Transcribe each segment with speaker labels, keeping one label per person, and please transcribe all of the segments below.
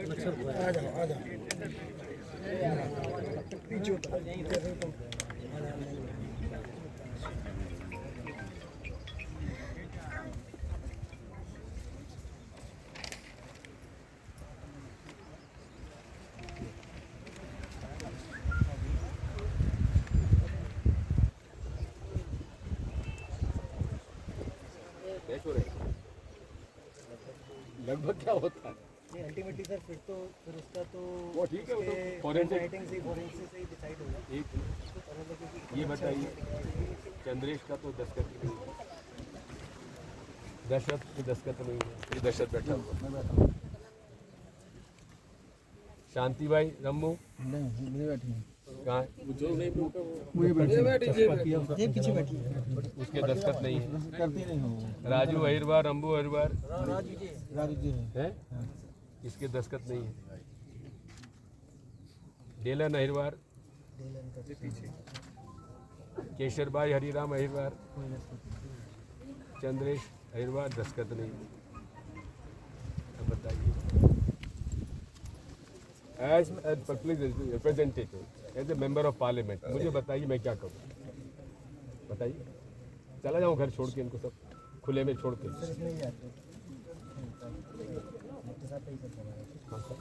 Speaker 1: आ जाओ आ जाओ पीछे उतर
Speaker 2: लगभग क्या होता है
Speaker 1: अल्टीमेटली सर फिर उसका तो
Speaker 2: वो ठीक है, वो तो
Speaker 1: फोरेंसिक से ही डिसाइड होगा।
Speaker 2: एक ये बताइए, चंद्रेश का तो दस्तखत नहीं है, दशरथ की दस्तखत नहीं है, ये दशरथ बैठा हुआ, शांति भाई रम्मू
Speaker 1: नहीं बैठी
Speaker 2: कहाँ है?
Speaker 1: ये पीछे बैठी
Speaker 2: उसके दस्तखत नहीं है।
Speaker 1: करती नहीं हो
Speaker 2: राजू अहिरवार, रंबू अहिरवार
Speaker 1: राजू जी
Speaker 2: है, इसके दस्तखत नहीं है। डेलन अहिरवार, केशर भाई हरिराम अहिरवार, चंद्रेश अहिरवार, दस्तखत नहीं है। अब बताइए, as public representative, as a member of parliament, मुझे बताइए मैं क्या करूँ, बताइए। चला जाऊँ घर छोड़ के, इनको सब खुले में छोड़ के।
Speaker 1: नहीं जाते
Speaker 2: हाँ, सर।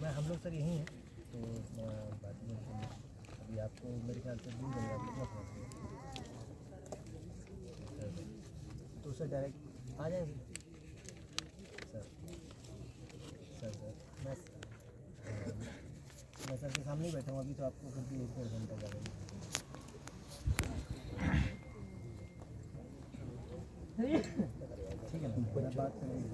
Speaker 1: मैं हम लोग सर यहीं हैं तो बात नहीं अभी आपको मेरे ख्याल से दूर बन कितना पहुँच गया तो सर डायरेक्ट आ जाएंगे सर मैं सर के सामने ही बैठा हूँ अभी तो आपको फिर भी 1-2 घंटा ज़्यादा ठीक है ना बात करेंगे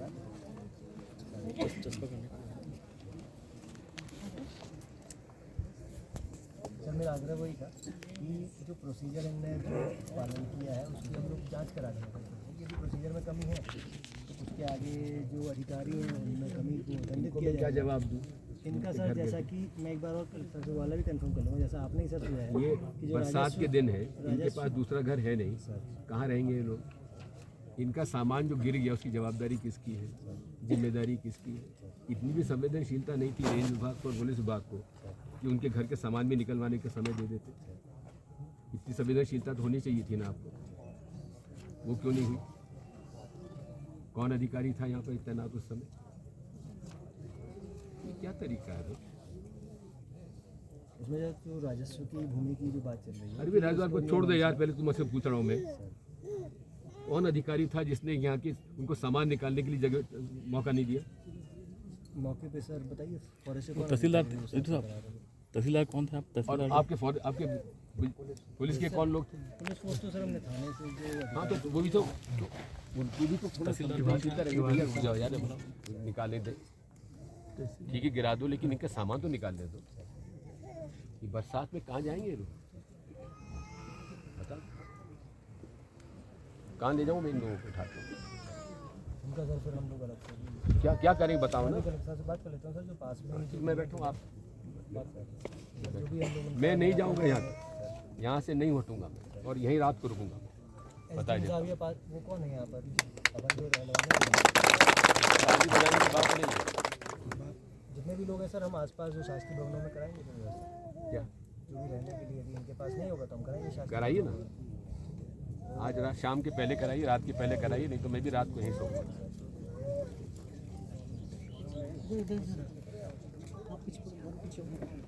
Speaker 1: सर मेरा आग्रह वही था कि जो प्रोसीजर हमने जो पालन किया है उसकी हम लोग जांच करा दें यदि प्रोसीजर में कमी है तो उसके आगे जो अधिकारी हैं उनमें कमी को दंडित किया जाए।
Speaker 2: क्या जवाब दूँ
Speaker 1: इनका सर जैसा कि मैं एक बार और सर से वाला भी कंफर्म कर लूँगा जैसा आपने ही सर सुझाया है
Speaker 2: ये
Speaker 1: कि जो
Speaker 2: बरसात के दिन है, इनके पास दूसरा घर है नहीं, कहाँ रहेंगे ये लोग? इनका सामान जो गिर गया उसकी जवाबदारी किसकी है, जिम्मेदारी किसकी है? इतनी भी संवेदनशीलता नहीं थी रेंज विभाग को और पुलिस विभाग को कि उनके घर के सामान भी निकलवाने का समय दे देते। इतनी संवेदनशीलता तो होनी चाहिए थी ना आपको, वो क्यों नहीं हुई? कौन अधिकारी था यहाँ पर तैनात उस समय? ये क्या तरीका है?
Speaker 1: इसमें जो राजस्व की भूमि की जो बात चल रही है,
Speaker 2: अरे भी राजस्व को छोड़ दे यार, पहले तुमसे पूछ रहा हूँ मैं, कौन अधिकारी था जिसने यहाँ के उनको सामान निकालने के लिए जगह मौका नहीं दिया?
Speaker 1: मौके पे सर बताइए फॉरेस्ट
Speaker 3: तहसीलदार तहसीलदार कौन थे आप?
Speaker 2: और
Speaker 3: तहसीलदार
Speaker 2: आपके पुलिस के कौन लोग थे?
Speaker 1: पुलिस फोर्स तो सर हमने थाने से जो
Speaker 2: हाँ तो वो भी तो उनको भी तो थोड़ा जाओ यार, निकाले दे, ठीक है गिरा दो, लेकिन इनका सामान तो निकालने दो। ये बरसात में कहाँ जाएंगे लोग, बता कहाँ ले जाऊँ मैं इन लोगों को उठा के?
Speaker 1: उनका सर फिर हम लोग अलग से
Speaker 2: क्या क्या करेंगे बताओ ना।
Speaker 1: कलेक्टर से बात कर लेता हूँ सर जो पास में
Speaker 2: मैं बैठूँ, आप
Speaker 1: जो भी हम लोग
Speaker 2: मैं नहीं जाऊँगा यहाँ से नहीं हटूँगा मैं, और यहीं रात को रुकूँगा। बताइए
Speaker 1: साहब ये पास वो कौन है यहाँ पर अपन जो रहने
Speaker 2: शादी बजाने की बात नहीं है।
Speaker 1: जितने भी लोग हैं सर हम आसपास जो शासकीय भवनों में कराएंगे तो व्यवस्था
Speaker 2: क्या
Speaker 1: जो भी रहने के लिए यदि इनके पास नहीं होगा तो हम कराएंगे शासकीय
Speaker 2: कराइए ना, आज रात शाम के पहले कराइए, रात के पहले कराइए, नहीं तो मैं भी रात को यहीं सोऊंगा।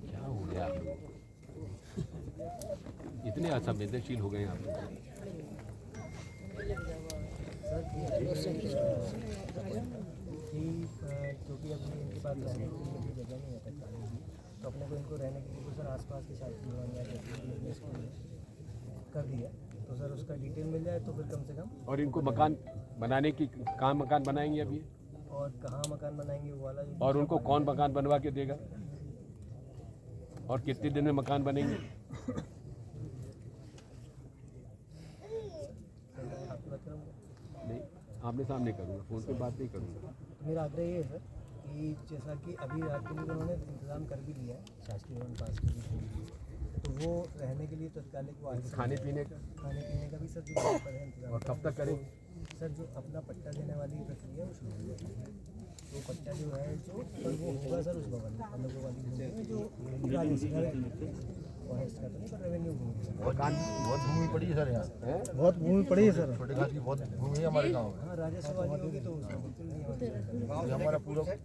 Speaker 2: क्या हो गया, इतने असंवेदनशील हो गए यहाँ पे?
Speaker 1: कि जो भी अपने इनके पास रहने के लिए जगह नहीं है तो अपने को इनको रहने के लिए सर आसपास के शासकीय भवन या जैसे स्कूल कर दिया तो सर उसका डिटेल मिल जाए तो फिर कम से कम।
Speaker 2: और इनको मकान बनाने की, कहाँ मकान बनाएंगे अभी,
Speaker 1: और कहाँ मकान बनाएंगे वो वाला,
Speaker 2: और उनको कौन मकान बनवा के देगा, और कितने दिन में मकान बनेंगे? नहीं, आमने सामने करूँगा, फोन पे बात नहीं करूँगा।
Speaker 1: मेरा आग्रह ये है सर कि जैसा कि अभी रात के लिए उन्होंने इंतजाम कर भी लिया है शासकीय भवन पास के लिए, तो वो रहने के लिए तत्कालिक वो आगे
Speaker 2: खाने पीने का
Speaker 1: खाने पीने का भी सर जो पर है इंतजाम।
Speaker 2: और कब तक करें?
Speaker 1: सर जो अपना पट्टा देने वाली प्रक्रिया वो शुरू हो जाएगी। तो पट्टा जो है जो पर वो होगा सर उस भवन में, हम लोगों वाली भूमि में जो फॉरेस्ट का तो नहीं पर रेवेन्यू भूमि है।
Speaker 4: बहुत भूमि पड़ी है सर यहाँ,
Speaker 1: बहुत भूमि पड़ी है सर।
Speaker 4: छोटे घाट की बहुत भूमि है हमारे गाँव में।
Speaker 1: हाँ राजस्व वाली होगी तो उसमें बिल्कुल नहीं होगी
Speaker 4: ये हमारा पूरा
Speaker 1: है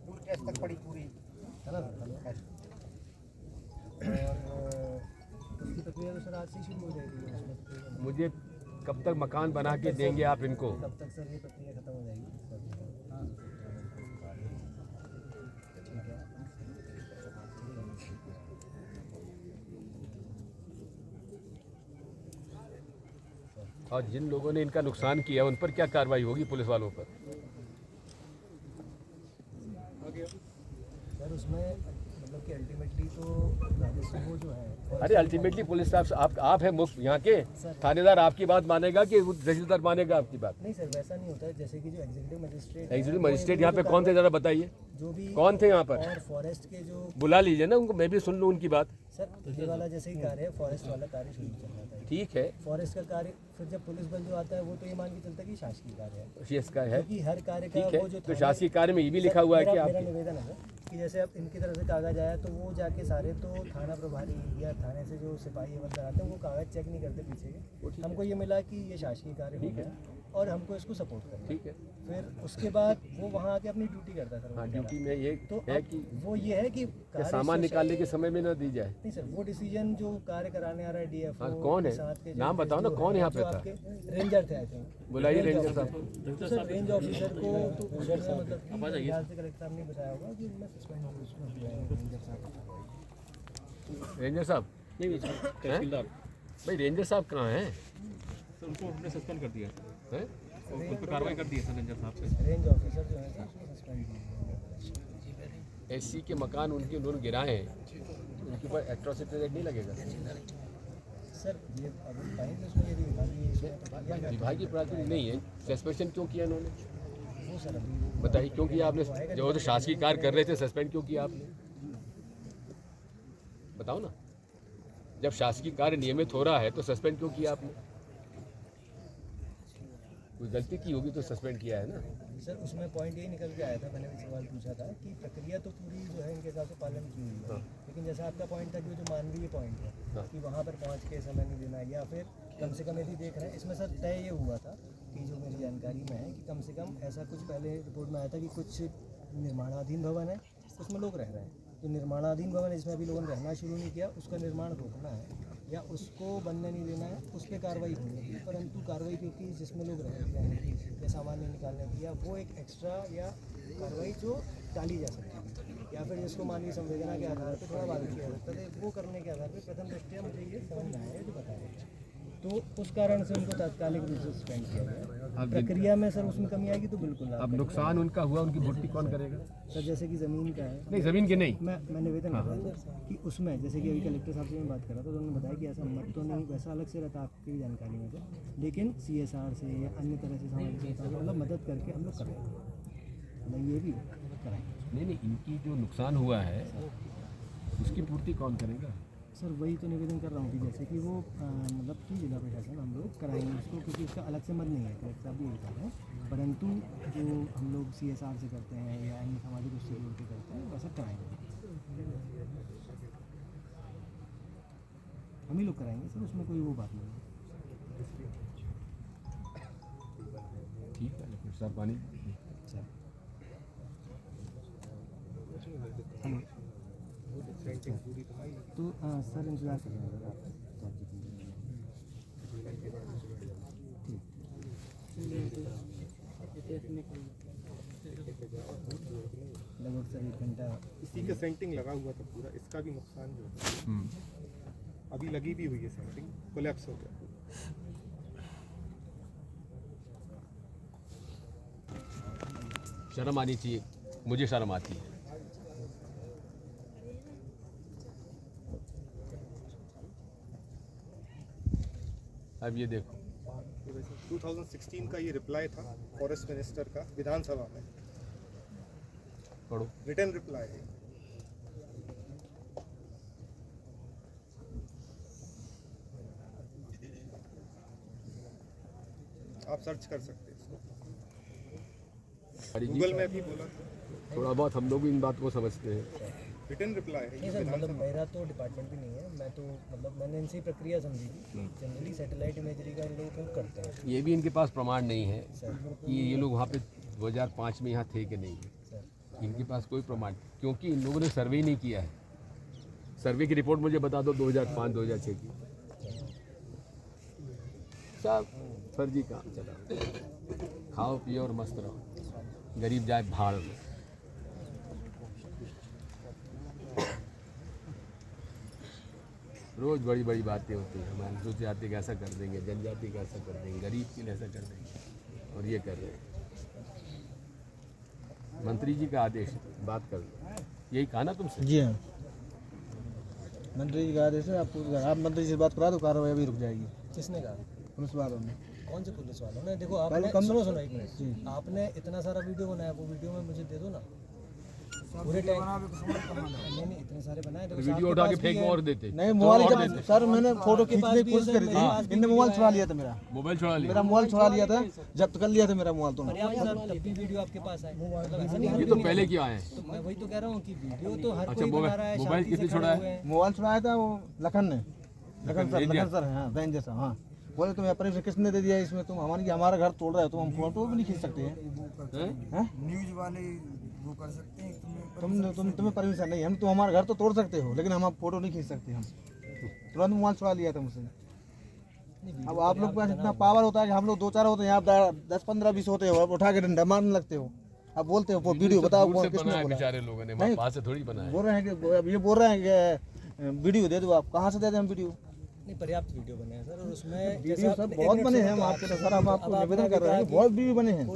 Speaker 1: ना सर। और उसकी प्रक्रिया तो सर आज से शुरू हो जाएगी उसमें तो
Speaker 2: मुझे कब तक मकान बना के देंगे आप इनको?
Speaker 1: तब तक सर ये प्रक्रिया खत्म हो जाएगी। ठीक है।
Speaker 2: और जिन लोगों ने इनका नुकसान किया उन पर क्या कार्रवाई होगी पुलिस वालों पर?
Speaker 1: सर उसमें मतलब कि अल्टीमेटली तो राजस्व वो जो है
Speaker 2: अरे अल्टीमेटली पुलिस साहब आप हैं मुख्य यहाँ के थानेदार, आपकी बात मानेगा कि तहसीलदार मानेगा आपकी बात?
Speaker 1: नहीं सर वैसा नहीं होता है। जैसे कि जो एग्जीक्यूटिव मजिस्ट्रेट
Speaker 2: एग्जीक्यूटिव मजिस्ट्रेट यहाँ पे कौन थे जरा बताइए,
Speaker 1: जो भी
Speaker 2: कौन थे यहाँ पर?
Speaker 1: और फॉरेस्ट के जो
Speaker 2: बुला लीजिए ना उनको, मैं भी सुन लूँ उनकी बात।
Speaker 1: सर ये वाला जैसे ही कार्य है फॉरेस्ट वाला कार्य शुरू चल रहा था।
Speaker 2: ठीक है,
Speaker 1: फॉरेस्ट का कार्य फिर जब पुलिस बल जो आता है वो तो ये मान के चलता है कि शासकीय कार्य है,
Speaker 2: इसका है
Speaker 1: क्योंकि हर कार्य का
Speaker 2: ठीक है।
Speaker 1: वो जो
Speaker 2: तो शासकीय कार्य में ये भी लिखा हुआ है कि
Speaker 1: मेरा
Speaker 2: आप
Speaker 1: निवेदन है सर कि जैसे अब इनकी तरफ से कागज आया तो वो जाके सारे तो थाना प्रभारी या थाने से जो सिपाही बंदर आते हैं वो कागज चेक नहीं करते पीछे के। हमको ये मिला कि ये शासकीय कार्य हो गया और हमको इसको सपोर्ट करना है।
Speaker 2: ठीक है।
Speaker 1: फिर उसके बाद वो वहाँ आके अपनी ड्यूटी करता है सर।
Speaker 2: हाँ, ड्यूटी में ये
Speaker 1: तो
Speaker 2: है कि
Speaker 1: वो ये है कि कार्य
Speaker 2: सामान
Speaker 1: से-
Speaker 2: निकालने के समय में ना दी जाए।
Speaker 1: नहीं सर वो डिसीजन जो कार्य कराने आ रहा है डीएफओ
Speaker 2: हाँ, कौन है? नाम बताओ ना, कौन यहाँ पे था?
Speaker 1: रेंजर थे आई थिंक।
Speaker 2: बुलाइए रेंजर साहब।
Speaker 1: तो सर रेंज ऑफिसर को तो उसमें मतलब कि बिहार से कलेक्टर साहब ने बताया होगा कि मैं सस्पेंड हूँ उसमें रेंजर साहब।
Speaker 2: रेंजर साहब
Speaker 3: तहसीलदार
Speaker 2: भाई, रेंजर साहब कहाँ हैं?
Speaker 3: सर उनको हमने सस्पेंड कर दिया
Speaker 2: हैं?
Speaker 3: उन पर कार्रवाई कर दी है सर रेंजर साहब से।
Speaker 1: रेंज ऑफिसर जो है सर उसको सस्पेंड किया।
Speaker 2: एससी के मकान उन्होंने गिराए हैं, उनके ऊपर एट्रोसिटी एक्ट नहीं लगेगा?
Speaker 1: सर ये अब बताएंगे उसमें ये विभागीय
Speaker 2: विभागीय प्राधिकारी नहीं है, सस्पेंशन क्यों किया इन्होंने?
Speaker 1: वो सर अभी
Speaker 2: बताइए क्यों किया आपने? जब वो तो शासकीय कार्य कर रहे थे, सस्पेंड क्यों किया आपने? बताओ ना। जब शासकीय कार्य नियमित हो रहा है तो सस्पेंड क्यों किया आपने? कोई गलती की होगी तो सस्पेंड किया है ना।
Speaker 1: सर उसमें पॉइंट यही निकल के आया था, मैंने भी सवाल पूछा था कि प्रक्रिया तो पूरी जो है इनके हिसाब से पालन की हुई है, लेकिन जैसा आपका पॉइंट था कि वो जो मानवीय पॉइंट है कि वहाँ पर पहुँच के समय नहीं देना, या फिर कम से कम यदि देख रहे हैं इसमें सर तय ये हुआ था कि जो मेरी जानकारी में है कि कम से कम ऐसा कुछ पहले रिपोर्ट में आया था कि कुछ निर्माणाधीन भवन है उसमें लोग रह रहे हैं, तो निर्माणाधीन भवन जिसमें अभी लोगों ने रहना शुरू नहीं किया उसका निर्माण रोकना है या उसको बनने नहीं देना है, उस पर कार्रवाई होनी है। परंतु कार्रवाई क्योंकि जिसमें लोग रह रहे हैं या सामान नहीं निकालने की, या वो एक एक्स्ट्रा या कार्रवाई जो टाली जा सकती है, या फिर जिसको मानवीय संवेदना के आधार पर थोड़ा बाधित किया जाता है, वो करने के आधार पर प्रथम दृष्टया मुझे ये समझ में आया है जो बताया, तो उस कारण से उनको तात्कालिक रूप से सस्पेंड किया गया। प्रक्रिया में सर उसमें कमी आएगी तो बिल्कुल
Speaker 2: अब नुकसान उनका हुआ, उनकी भर्ती कौन करेगा?
Speaker 1: सर जैसे कि ज़मीन का है,
Speaker 2: नहीं, जमीन के नहीं।
Speaker 1: मैं निवेदन कर रहा था कि उसमें जैसे कि अभी कलेक्टर साहब से मैं बात कर रहा था तो उन्होंने बताया कि ऐसा मत तो नहीं, वैसा अलग से रहता आपकी भी जानकारी में तो, लेकिन CSR से या अन्य तरह से सामाजिक संस्थाओं से मतलब मदद करके हम लोग कर रहे हैं, मतलब ये भी कराएंगे।
Speaker 2: नहीं, इनकी जो नुकसान हुआ है उसकी पूर्ति कौन करेगा?
Speaker 1: सर वही तो निवेदन कर रहा हूँ कि जैसे कि वो मतलब कि जिला प्रशासन हम लोग कराएंगे उसको, क्योंकि उसका अलग से मत नहीं है, कलेक्टर साहब भी यही बता रहे हैं, परंतु जो हम लोग CSR से करते हैं या अन्य सामाजिक उससे जोड़ के करते हैं वैसा कराएंगे, हम ही लोग कराएंगे सर, उसमें कोई वो बात नहीं है।
Speaker 2: ठीक है, फिर साहब पानी
Speaker 1: तो सर इंतजार कर रहे हैं आप लगभग सर 1 घंटा।
Speaker 5: इसी का सेंटिंग लगा हुआ था पूरा, इसका भी नुकसान जो है अभी लगी भी हुई है, सेंटिंग कोलैप्स हो गया।
Speaker 2: शर्म आनी चाहिए, मुझे शर्म आती है। अब ये देखो,
Speaker 5: 2016 का ये रिप्लाई था फॉरेस्ट मिनिस्टर का विधानसभा में,
Speaker 2: पढ़ो।
Speaker 5: रिटन रिप्लाई है। आप सर्च कर सकते हैं इसको। गूगल में भी बोला,
Speaker 2: थोड़ा बहुत हम लोग भी इन बात को समझते हैं।
Speaker 5: रिटर्न रिप्लाई है
Speaker 1: नहीं सर, मतलब मेरा तो डिपार्टमेंट भी नहीं है, मैं तो मतलब मैंने इनसे ही प्रक्रिया समझी थी। जनरली सैटेलाइट इमेजरी का इन लोग उपयोग करते हैं
Speaker 2: ये भी इनके पास प्रमाण नहीं है
Speaker 1: सर।
Speaker 2: कि ये लोग वहाँ पे 2005 में यहाँ थे कि नहीं।
Speaker 1: सर
Speaker 2: इनके पास कोई प्रमाण, क्योंकि इन लोगों ने सर्वे ही नहीं किया है। सर्वे की रिपोर्ट मुझे बता दो 2005-2006 की, सब फर्जी काम चला। खाओ पियो और मस्त रहो, गरीब जाए भाड़ में। रोज़ बड़ी बड़ी बातें होती हैं, हमारे अनुसूचित जाति का ऐसा कर देंगे, जनजाति का ऐसा कर देंगे, गरीब के लिए ऐसा कर देंगे, और ये कर रहे हैं। मंत्री जी का आदेश, बात कर लो, यही कहा ना तुमसे।
Speaker 6: जी हाँ, मंत्री जी का आदेश है। आप मंत्री जी से बात करा दो, कार्रवाई अभी रुक जाएगी।
Speaker 1: किसने कहा?
Speaker 6: पुलिस वालों ने।
Speaker 1: कौन से पुलिस वालों ने? देखो आपने सुनो एक मिनट, आपने इतना सारा वीडियो बनाया, वो वीडियो में मुझे दे दो ना पूरे टाइम। नहीं इतने सारे बनाए तो
Speaker 2: वीडियो उठा के फेंक और देते।
Speaker 6: नहीं, मोबाइल जब सर मैंने फोटो खींचने की कोशिश करी थी, इनने मोबाइल छुड़ा लिया था मेरा।
Speaker 2: मोबाइल छुड़ा लिया,
Speaker 6: मेरा मोबाइल छुड़ा लिया था, जब्त कर लिया था मेरा मोबाइल। तो
Speaker 1: तब भी वीडियो आपके पास है, मतलब ऐसा नहीं
Speaker 2: ये तो पहले क्यों आए?
Speaker 1: तो मैं वही तो कह रहा हूँ कि वीडियो तो हर
Speaker 2: अच्छा,
Speaker 1: कोई बना रहा है।
Speaker 2: मोबाइल
Speaker 1: शांति से
Speaker 2: किसने
Speaker 1: खड़े
Speaker 2: छुड़ाया?
Speaker 1: हुए हैं।
Speaker 6: मोबाइल छुड़ाया था वो लखन ने। लखन सर, हाँ रेंजर सर, हाँ। बोले तुम्हें परिचय किसने दे दिया इसमें? तुम हमारा घर तोड़ रहे हो, तुम हम फोटो भी नहीं खींच सकते हैं।
Speaker 7: न्यूज वाले वो कर सकते हैं,
Speaker 6: तुम्हें परमिशन नहीं है। हम तुम हमारा घर तो तोड़ सकते हो, लेकिन हम फोटो नहीं खींच सकते। हम तुरंत मोबाइल छुड़ा लिया था मुझसे। अब आप लोग के पास इतना पावर होता है कि हम लोग 2-4 होते हैं, आप 10-15-20 होते हो, अब उठा के डंडा मारने लगते हो। अब बोलते हो वो वीडियो बताओ कौन किसने बोला।
Speaker 2: बेचारे लोगों ने पास से थोड़ी बनाया।
Speaker 6: बोल रहे हैं कि अब ये बोल रहे हैं कि वीडियो दे दो। आप कहाँ से दे दें हम वीडियो?
Speaker 1: नहीं, पर्याप्त वीडियो बने हैं सर, और उसमें
Speaker 6: वीडियो सर बहुत बने हैं। हम आपको तो सर हम आपको निवेदन कर रहे हैं, बहुत वीडियो बने हैं।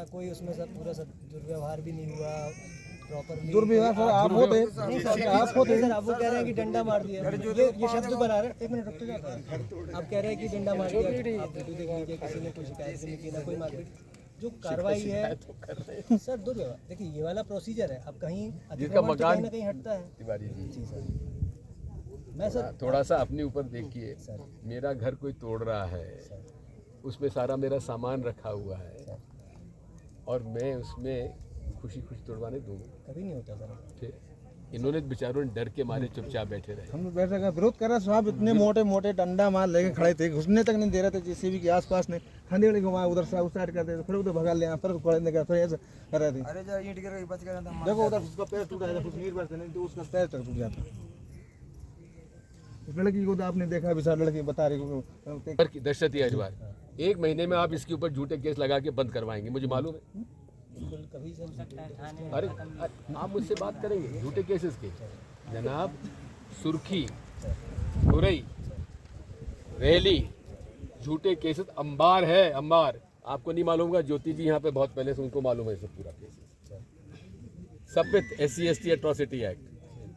Speaker 1: कोई उसमें सर पूरा सब दुर्व्यवहार भी नहीं हुआ प्रॉपरली।
Speaker 6: दुर्व्यवहार सर आप होते, आप होते।
Speaker 1: सर आप वो कह रहे हैं कि डंडा मार दिया, ये शब्द बना रहे हैं। एक मिनट रुक तो जाता है। आप कह रहे हैं कि डंडा मार दिया, आप वीडियो देख लीजिए, किसी ने कोई शिकायत नहीं की, ना कोई मारपीट। जो कार्रवाई है सर दुर्व्यवहार, देखिए ये वाला प्रोसीजर है। अब कहीं अतिक्रमण तो कहीं ना कहीं हटता है।
Speaker 2: तिवारी जी
Speaker 1: सर मैं सर
Speaker 2: थोड़ा सा अपने ऊपर देखिए। मेरा घर कोई तोड़ रहा है, उसमें सारा मेरा सामान रखा हुआ है, और मैं उसमें खुशी तोड़वाने दूंगा?
Speaker 1: कभी नहीं होता सर।
Speaker 2: ठीक, इन्होंने बेचारों ने डर के मारे चुपचाप बैठे रहे।
Speaker 6: हम बैठे का विरोध कर रहे साहब। इतने मोटे मोटे डंडा मार लेके खड़े थे, घुसने तक नहीं दे रहे थे। जेसीबी के आसपास ने खंडे वाले घुमाया, उधर से उस साइड कर दे, फिर उधर भगा लिया, फिर खोलने का, फिर ऐसे कर रहे थे।
Speaker 7: अरे जा ईंट गिर गई, बच गया था।
Speaker 6: देखो उधर उसका पैर टूटा है, कुछ नीर बरसे नहीं तो उसका पैर तक टूट जाता। उस लड़की को तो आपने देखा भी सर, लड़की बता रही को
Speaker 2: दहशत अजवार 1 महीने में आप इसके ऊपर झूठे केस लगा के बंद करवाएंगे, मुझे मालूम है।
Speaker 1: बिल्कुल कभी सर
Speaker 2: अरे आप मुझसे बात करेंगे झूठे केसेस के? जनाब, सुर्खी, खुरई, रेली, झूठे केसेस अंबार है, अंबार। आपको नहीं मालूम होगा, ज्योति जी यहाँ पे बहुत पहले से उनको मालूम है सब पूरा केसेस। सब पे SC/ST एट्रॉसिटी एक्ट,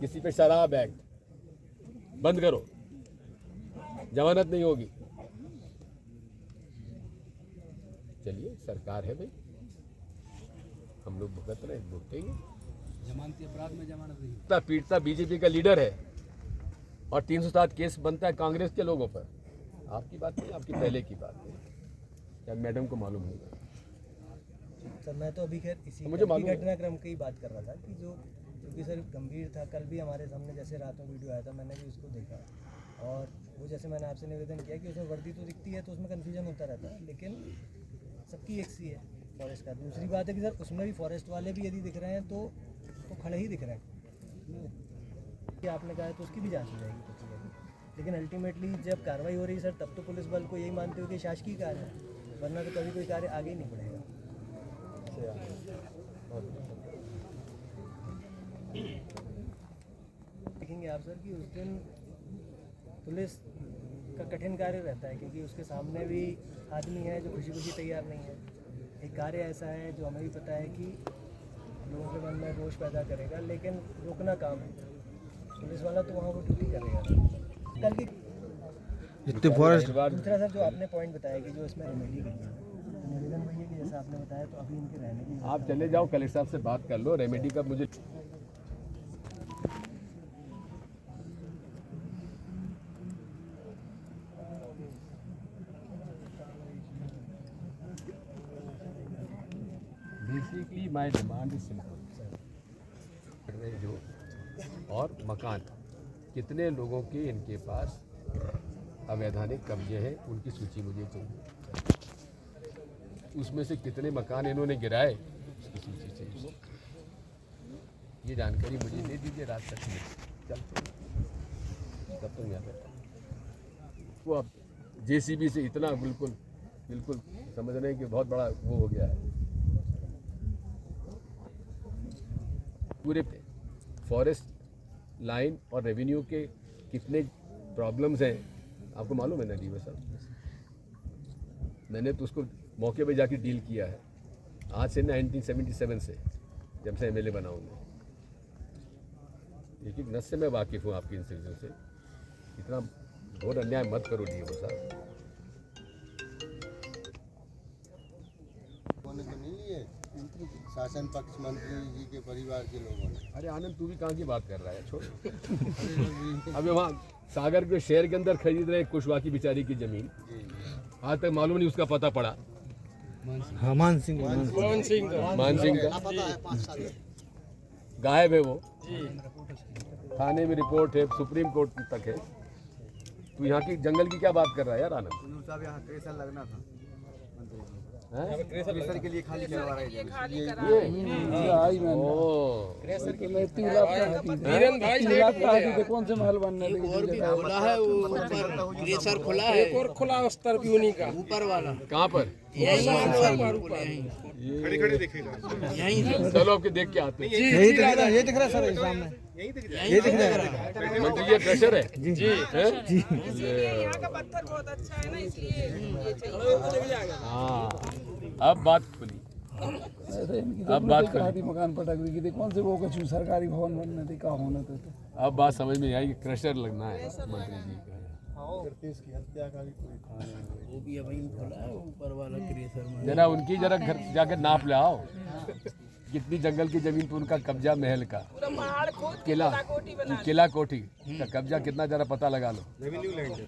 Speaker 2: किसी पे शराब एक्ट, बंद करो, जमानत नहीं होगी। चलिए, सरकार है भाई, हम लोग भुगत रहे, भुगतेंगे।
Speaker 8: जमानती अपराध में जमानत नहीं।
Speaker 2: पीटता बीजेपी का लीडर है, और 307 केस बनता है कांग्रेस के लोगों पर। आपकी बात नहीं, आपकी पहले की बात है, क्या मैडम को मालूम होगा?
Speaker 1: सर मैं तो अभी खैर इसी
Speaker 2: मुझे मालूम है।
Speaker 1: घटनाक्रम की बात कर रहा था कि जो क्योंकि सर गंभीर था। कल भी हमारे सामने जैसे रात में वीडियो आया था, मैंने भी उसको देखा, और वो जैसे मैंने आपसे निवेदन किया कि उसमें वर्दी तो दिखती है तो उसमें कन्फ्यूजन होता रहता है, लेकिन सबकी एक सी है फॉरेस्ट का। दूसरी बात है कि सर उसमें भी फॉरेस्ट वाले भी यदि दिख रहे हैं तो खड़े ही दिख रहे हैं कि आपने कहा है तो उसकी भी जांच हो जाएगी, कुछ जाएगी। लेकिन अल्टीमेटली जब कार्रवाई हो रही है सर, तब तो पुलिस बल को यही मानते हो कि शासकीय कार्य है, वरना तो कभी कोई कार्य आगे ही नहीं बढ़ेगा। देखेंगे आप सर कि उस दिन पुलिस का कठिन कार्य रहता है, क्योंकि उसके सामने भी आदमी है जो खुशी तैयार नहीं है। एक कार्य ऐसा है जो हमें भी पता है कि लोगों के मन में रोष पैदा करेगा, लेकिन रोकना काम है पुलिस वाला, तो वहाँ वो ड्यूटी करेगा। कल की दूसरा सर जो आपने पॉइंट बताया कि जो इसमें रेमेडी की है, तो निवेदन वही है कि जैसा आपने बताया, तो अभी इनके रहने की
Speaker 2: आप चले जाओ, कलेक्टर साहब से बात कर लो, रेमेडी का मुझे basically my demand is simple जो और मकान कितने लोगों के इनके पास अवैधानिक कब्जे हैं उनकी सूची मुझे चाहिए, उसमें से कितने मकान इन्होंने गिराए उसकी सूची चाहिए। ये जानकारी मुझे दे दीजिए रात तक में, चलते तब तक यहाँ पे वो अब जेसीबी से इतना बिल्कुल बिल्कुल समझ रहे हैं कि बहुत बड़ा वो हो गया है। पूरे फॉरेस्ट लाइन और रेवेन्यू के कितने प्रॉब्लम्स हैं आपको मालूम है ना डी साहब? मैंने तो उसको मौके पे जाके डील किया है आज से 1977 से, जब से एमएलए बना हूँ मैं। एक एक नस से मैं वाकिफ़ हूँ आपकी इन चीज़ों से। इतना घोर अन्याय मत करो डी साहब।
Speaker 9: तो नहीं लिए शासन पक्ष मंत्री जी के परिवार के लोगों ने।
Speaker 2: अरे आनंद तू भी कहाँ की बात कर रहा है, छोड़। अबे वहाँ सागर के शहर के अंदर खरीद रहे कुशवाहा की बेचारी की जमीन, आज तक मालूम नहीं उसका पता पड़ा।
Speaker 6: हाँ मान सिंह
Speaker 9: का
Speaker 2: गायब है वो, थाने में रिपोर्ट है, सुप्रीम कोर्ट तक है। तू यहाँ की जंगल की क्या बात कर रहा है यार आनंद?
Speaker 6: साहब यहाँ ट्रेसर लगना था,
Speaker 2: हैं?
Speaker 6: ट्रेसर के लिए खाली करवा रहे हैं।
Speaker 8: कौन से महल बनने खुला है वो ऊपर खुला है, एक और खुला स्तर भी उन्हीं का ऊपर वाला।
Speaker 2: कहाँ पर?
Speaker 5: खड़े खड़े देखेगा
Speaker 2: चलो आपके देख के आते हैं।
Speaker 6: यही दिख रहा है, ये दिख रहा है सर सामने,
Speaker 5: यही दिख
Speaker 6: ये दिख रहा है।
Speaker 2: मंत्री ये प्रेशर है जी जी
Speaker 10: यहाँ का पत्थर बहुत अच्छा है ना, इसलिए ये चाहिए।
Speaker 2: हाँ अब बात खुली, अब बात खुली।
Speaker 8: मकान पटक दी थी, कौन से वो कुछ सरकारी भवन बनने थे, क्या होना था।
Speaker 2: अब बात समझ में आई कि क्रशर लगना है मंत्री जी का।
Speaker 5: की हत्या का भी कोई
Speaker 8: वो भी अभी खुला है ऊपर वाला क्रेशर।
Speaker 2: जरा उनकी जरा घर जाकर नाप ले आओ, कितनी जंगल की जमीन पर उनका कब्जा, महल का किला कोठी का कब्जा कितना, जरा पता लगा लो।
Speaker 5: रेवेन्यू लैंड है,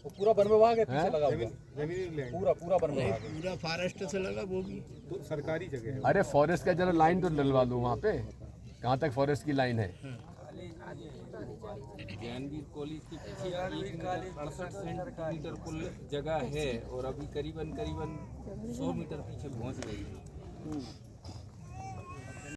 Speaker 3: पूरा वन विभाग है पीछे लगा हुआ,
Speaker 5: रेवेन्यू लैंड
Speaker 3: पूरा वन विभाग है।
Speaker 8: पूरा फॉरेस्ट से लगा वो भी
Speaker 5: तो सरकारी जगह है।
Speaker 2: अरे फॉरेस्ट का जरा लाइन तो डलवा दो वहाँ पे, कहाँ तक फॉरेस्ट की लाइन है?
Speaker 11: ज्ञानवीर कॉलेज के पीछे 68 सेंटीमीटर कुल जगह है और अभी करीबन 100 मीटर पीछे पहुंच गई है।